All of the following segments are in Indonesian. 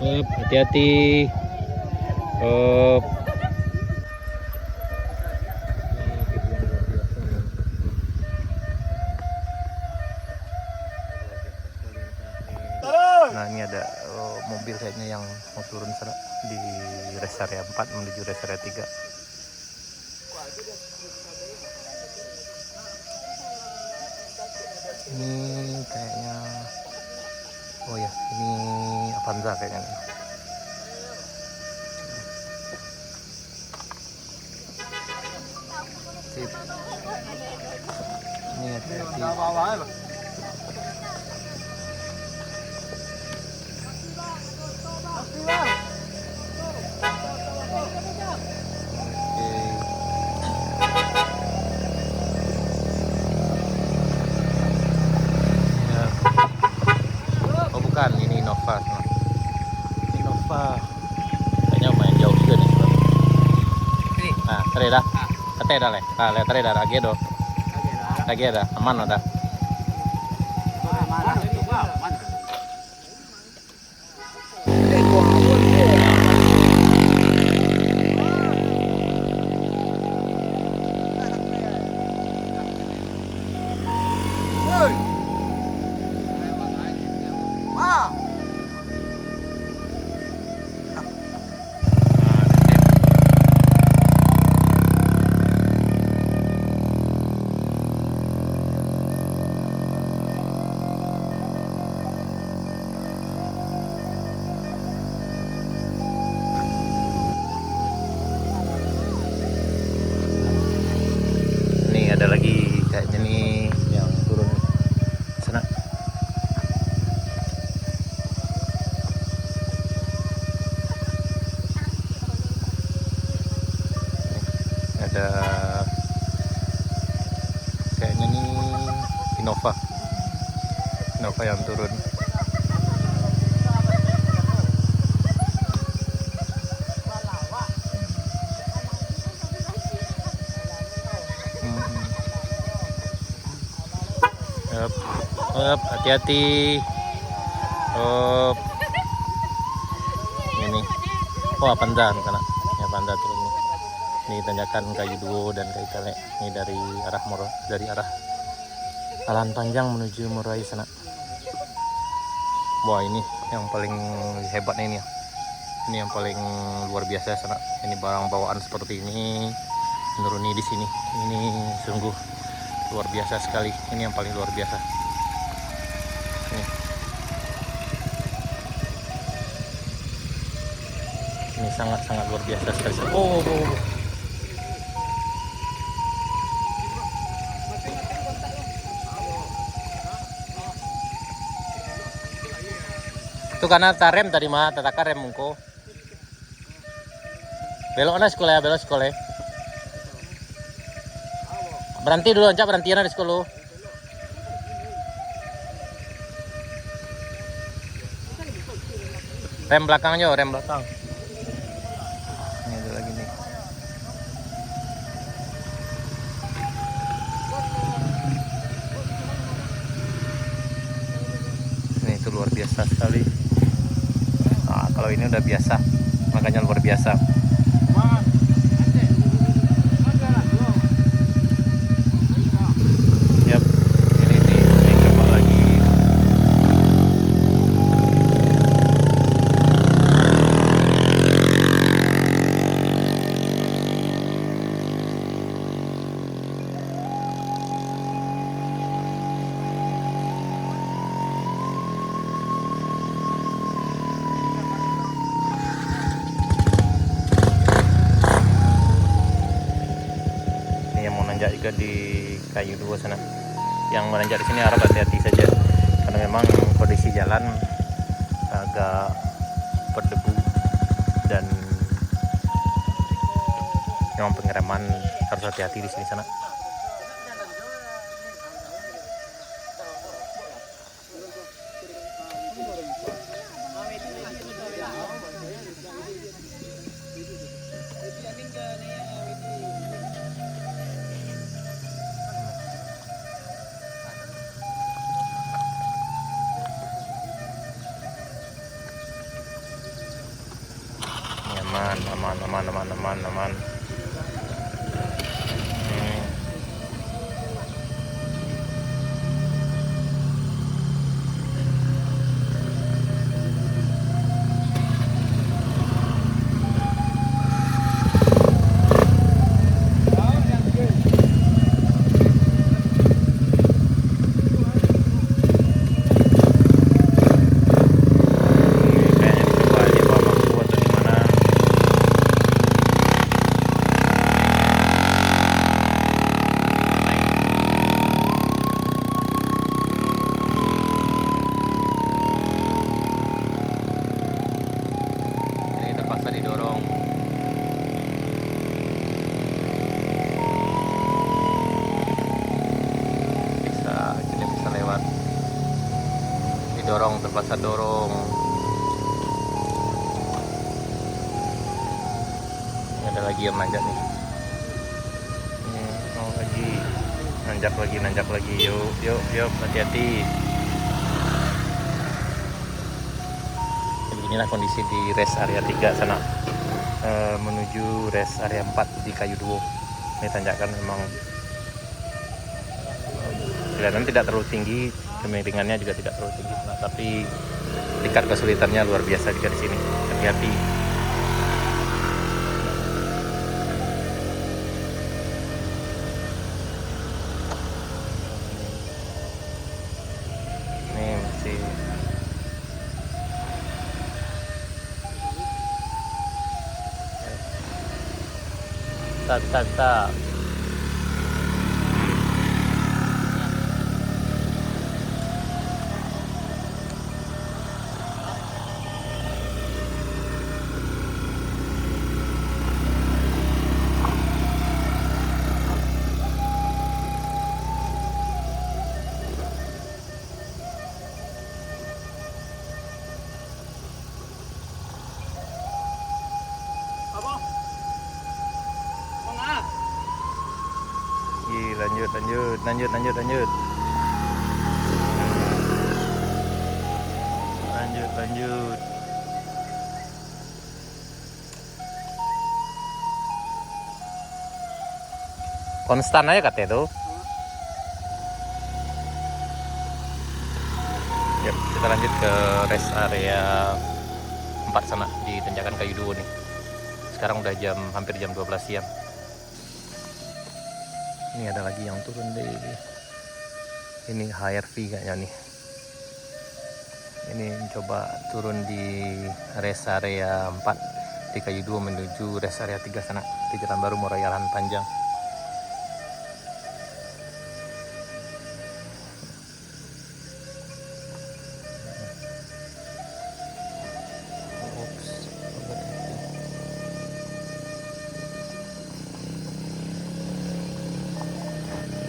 Hati-hati. Up. Nah ini ada mobil kayaknya yang mau turun sana di rest area 4 menuju rest area 3. Ini kayaknya, oh ya ini Avanza kayaknya nih. Sip. Ini hati-hati. Bukan, ini Innova. Innova. Kayaknya main jauh juga nih. Nah, tadi dah. Tadi dah le. Nah, le tadi dah lagi do. Lagi ada. Aman ada. Ada lagi kayaknya nih yang turun sana. Ada kayaknya nih Innova yang turun. Hati-hati. Ini Avanza sana. Ya Avanza turun nih. Ini tanjakan Kayu Duo dan Kayu Tele. Ini dari arah Jalan Panjang menuju Murai sana. Wah, ini yang paling hebat ini ya. Ini yang paling luar biasa sana. Ini barang bawaan seperti ini menuruni di sini. Ini sungguh luar biasa sekali. Ini yang paling luar biasa. Ini sangat-sangat luar biasa sekali. Oh. Itu karena tarem tadi mah, tataka rem mungko. Belok na sekolah, belok sekolah. Berhenti dulu, Ancak, berhentian di sekolah. Rem belakangnya, rem belakang. Ini ada lagi nih. Ini itu luar biasa sekali. Nah, kalau ini udah biasa, makanya luar biasa. Yap, ini coba lagi. Menanjak juga di Kayu Duo sana. Yang menanjak di sini harap hati-hati saja karena memang kondisi jalan agak berdebu dan memang pengereman harus hati-hati di sini sana. aman, aman, aman, aman, aman, aman. Dorong, terpaksa dorong. Ada lagi yang nanjak nih. Oh, lagi nanjak lagi. Yuk, hati-hati. Beginilah kondisi di rest area 3 sana, menuju rest area 4 di Kayu Duo. Ini tanjakan memang kelihatan tidak terlalu tinggi, kemiringannya juga tidak terlalu tinggi, tapi tingkat kesulitannya luar biasa juga di sini. Hati-hati. Ini masih tak. Lanjut. Konstan aja katanya tuh. Ya, kita lanjut ke rest area 4 sana di tanjakan Kayu Duo nih. Sekarang udah hampir jam 12 siang. Ini ada lagi yang turun deh. Ini HRV kayaknya nih. Ini coba turun di rest area 4 di Kayu Duo menuju rest area 3 sana di Jalan Baru Moraya Lahan Panjang.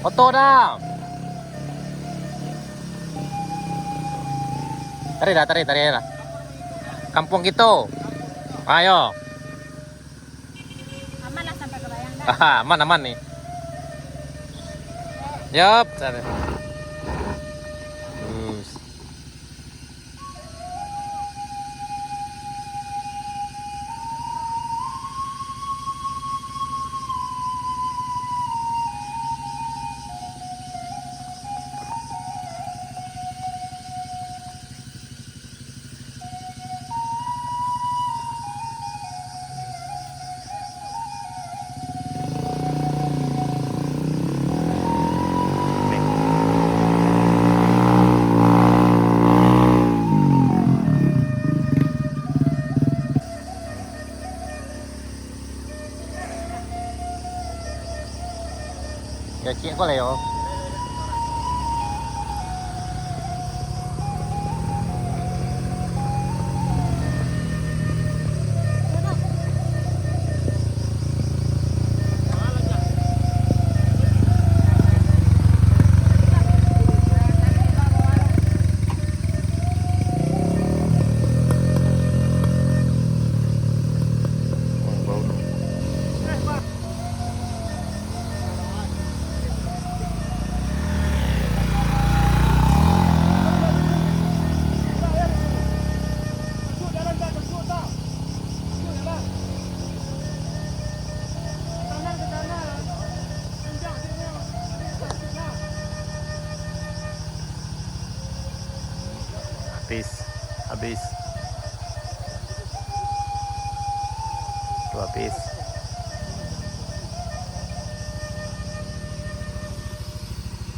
Foto dah. Tarik dah. Kampung gitu. Ayo. Aman lah sampai ke Bayang dah. Aman nih. Yup. Ya chị có lèo không? habis tuh habis.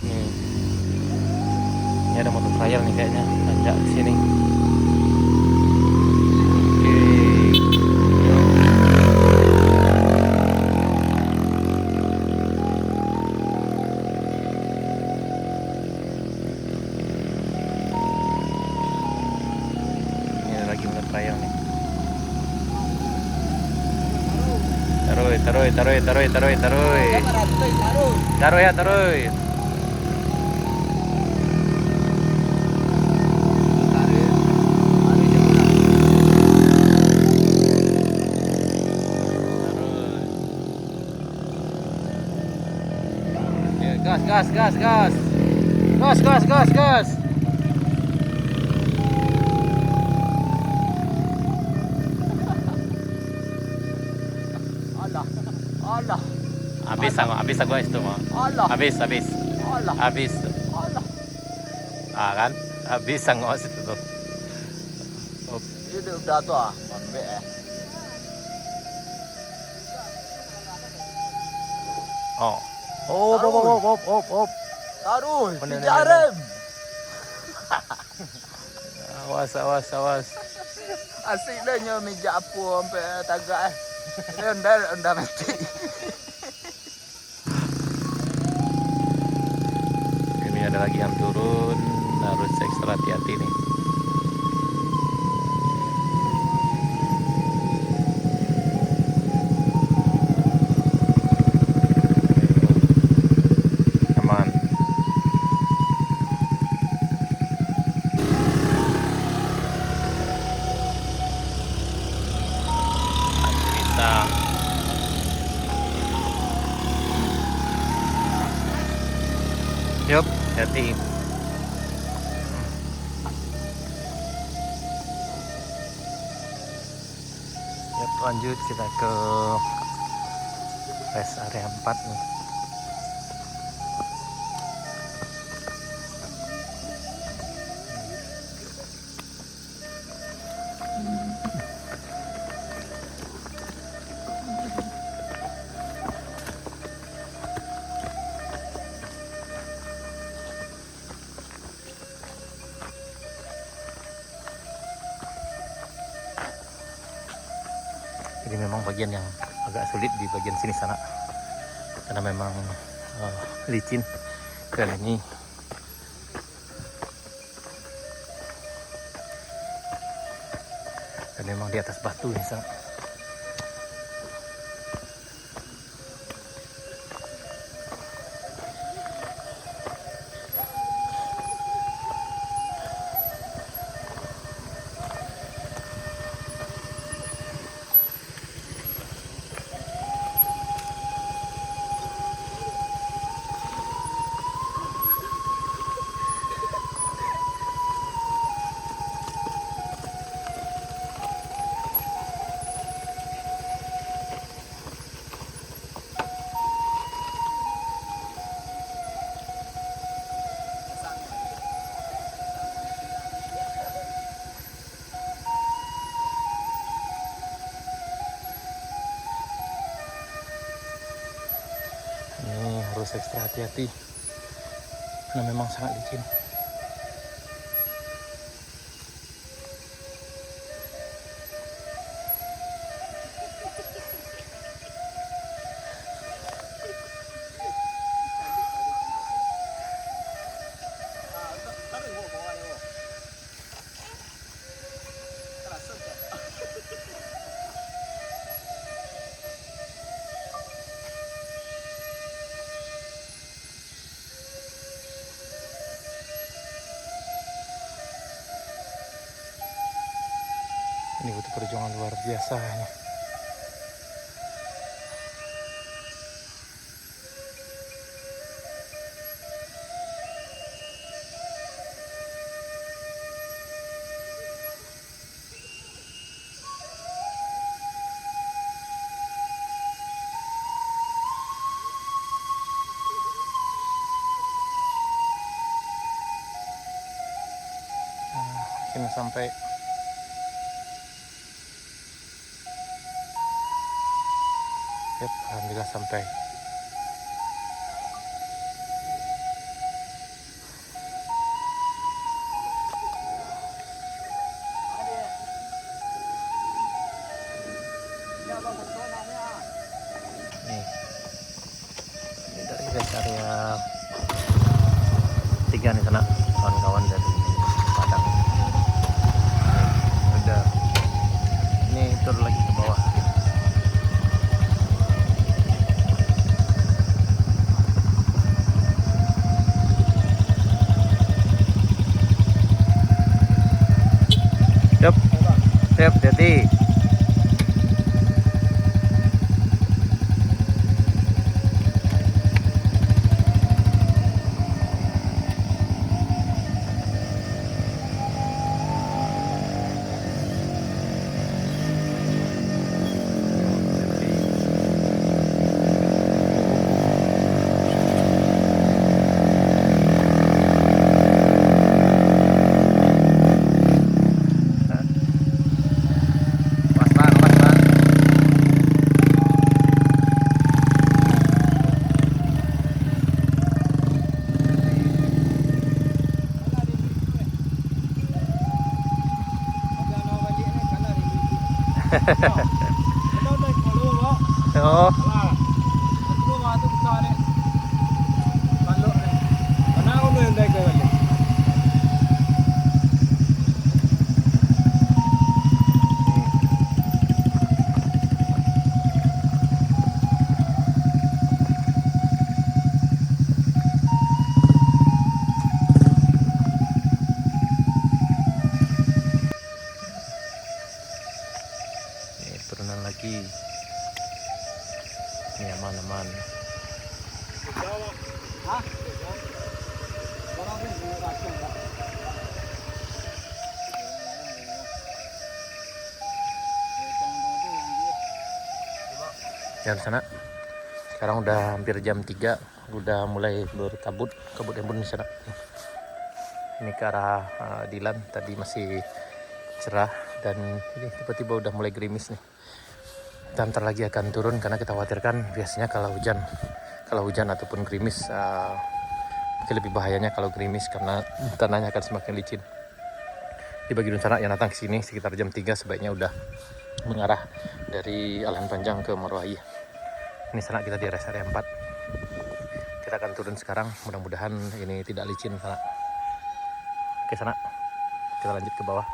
Ini ada motor trial nih kayaknya, nanjak di sini. Trial nih. Taruh. Taruh ya, taruh. Gas. Allah. Habis aku itu mah. Allah. Habis. Allah. Habis. Allah. Ah kan? Habis aku itu tuh. Ini udah tuh mambe Oh. Op. Taruh, Bener. dijarem. Awas. Asik dah nyo meja apa sampai tagak. Ini unda mati. Ini ada lagi yang turun, harus ekstra hati-hati nih. Aman. Bisa. Yup, hati. Yuk, lanjut kita ke rest area 4 nih. Ini memang bagian yang agak sulit di bagian sini sana, karena memang licin. Dan ini memang di atas batu nih sana. Ini harus ekstra hati-hati karena memang sangat licin. Ini butuh perjuangan luar biasa ini. yakin sampai. Yap, alhamdulillah sampai. Nih, ini dari rest area 3 nih sana, kawan-kawan dari Padang. Nih, udah. Ini turun lagi ke bawah. Yap, siap, jadi. Oh, ini turunan lagi. Ini aman-aman. Ya di sana. Sekarang udah hampir jam 3, udah mulai berkabut, kabut embun di sana. Ini ke arah Dilan, tadi masih cerah dan ini tiba-tiba udah mulai gerimis nih. Dan ntar lagi akan turun karena kita khawatirkan biasanya kalau hujan ataupun gerimis mungkin lebih bahayanya kalau gerimis karena tanahnya akan semakin licin. Di bagian sana yang datang ke sini sekitar jam 3 sebaiknya udah mengarah dari Alan Panjang ke Marwahi. Ini sana kita di rest area 4. Kita akan turun sekarang, mudah-mudahan ini tidak licin sana. Oke sana, kita lanjut ke bawah.